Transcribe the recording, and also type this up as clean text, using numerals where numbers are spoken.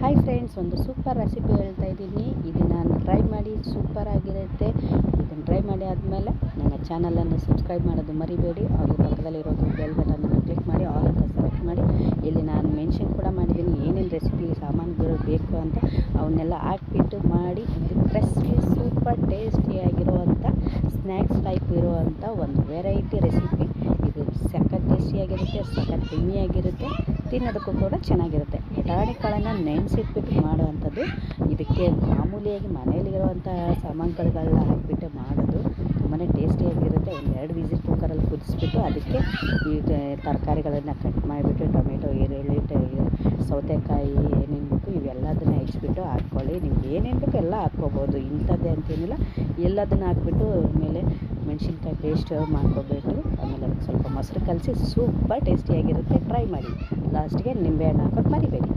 Hi friends, ಒಂದು super recipe ಹೇಳ್ತಾ ಇದ್ದೀನಿ. ಇದನ್ನು ಟ್ರೈ ಮಾಡಿ, ಸೂಪರ್ ಆಗಿರುತ್ತೆ. ಇದನ್ನು ಟ್ರೈ ಮಾಡಿ ಆದಮೇಲೆ ನನ್ನ ಚಾನಲನ್ನು ಸಬ್ಸ್ಕ್ರೈಬ್ ಮಾಡೋದು ಮರಿಬೇಡಿ. ಹಾಗೂ ಪಕ್ಕದಲ್ಲಿರೋದು ಬೆಲ್ ಬಟನನ್ನು ಕ್ಲಿಕ್ ಮಾಡಿ, ಆಲ್ ಅಂತ ಸೆಲೆಕ್ಟ್ ಮಾಡಿ. ಇಲ್ಲಿ ನಾನು ಮೆನ್ಷನ್ ಕೂಡ ಮಾಡಿದ್ದೀನಿ ಏನೇನು ರೆಸಿಪಿ ಸಾಮಾನುಗಳು ಬೇಕು ಅಂತ. ಅವನ್ನೆಲ್ಲ ಹಾಕ್ಬಿಟ್ಟು ಮಾಡಿ. ಇದು ರೆಸಿಪಿ ಸೂಪರ್ ಟೇಸ್ಟಿಯಾಗಿರುವಂಥ ಸ್ನ್ಯಾಕ್ಸ್ ಟೈಪ್ ಇರುವಂಥ ಒಂದು ವೆರೈಟಿ ರೆಸಿಪಿ. ಇದು ಸಖತ್ ಟೇಸ್ಟಿಯಾಗಿರುತ್ತೆ, ಸಖತ್ ಯಮ್ಮಿಯಾಗಿರುತ್ತೆ, ತಿನ್ನೋದಕ್ಕೂ ಕೂಡ ಚೆನ್ನಾಗಿರುತ್ತೆ. ಬಟಾಣಿ ಕಾಳನ್ನು ನೆನೆಸಿಟ್ಬಿಟ್ಟು ಮಾಡುವಂಥದ್ದು. ಇದಕ್ಕೆ ಮಾಮೂಲಿಯಾಗಿ ಮನೆಯಲ್ಲಿರುವಂಥ ಸಾಮಾನುಗಳನ್ನೆಲ್ಲ ಹಾಕಿಬಿಟ್ಟು ಮಾಡೋದು ತುಂಬಾ ಟೇಸ್ಟಿಯಾಗಿರುತ್ತೆ. ಒಂದು 2 ವಿಸಿಲ್ ಕುಕ್ಕರಲ್ಲಿ ಕುದಿಸ್ಬಿಟ್ಟು ಅದಕ್ಕೆ ಈ ತರಕಾರಿಗಳನ್ನು ಕಟ್ ಮಾಡಿಬಿಟ್ಟು ಟೊಮೆಟೊ, ಈರುಳ್ಳಿ, ಸೌತೆಕಾಯಿ ಏನೇನು ಬೇಕು ಇವೆಲ್ಲದನ್ನು ಹೆಚ್ಚಿಬಿಟ್ಟು ಹಾಕ್ಕೊಳ್ಳಿ. ನಿಮ್ಗೆ ಏನೇನು ಬೇಕು ಎಲ್ಲ ಹಾಕ್ಕೋಬೋದು, ಇಂಥದ್ದೇ ಅಂತೇನಿಲ್ಲ. ಎಲ್ಲದನ್ನು ಹಾಕ್ಬಿಟ್ಟು ಆಮೇಲೆ ಮೆಣಸಿನ್ಕಾಯಿ ಪೇಸ್ಟ್ ಮಾಡ್ಕೊಬಿಟ್ಟು ಆಮೇಲೆ ಅದಕ್ಕೆ ಸ್ವಲ್ಪ ಮೊಸರು ಕಲಸಿ ಸೂಪರ್ ಟೇಸ್ಟಿಯಾಗಿರುತ್ತೆ. ಟ್ರೈ ಮಾಡಿ. ಲಾಸ್ಟ್ಗೆ ನಿಂಬೆಹಣ್ಣು ಹಾಕೋದು ಮರಿಬೇಡಿ.